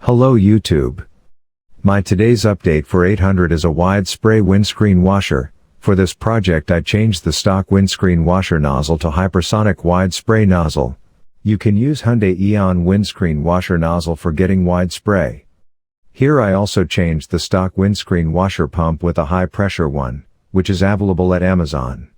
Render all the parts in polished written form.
Hello YouTube. My today's update for 800 is a wide spray windscreen washer. For this project I changed the stock windscreen washer nozzle to hypersonic wide spray nozzle. You can use Hyundai Eon windscreen washer nozzle for getting wide spray. Here I also changed the stock windscreen washer pump with a high pressure one, which is available at Amazon.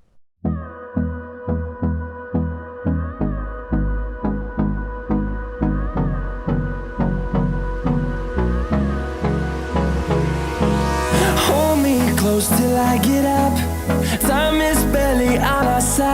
Hold me close till I get up. Time is barely on our side.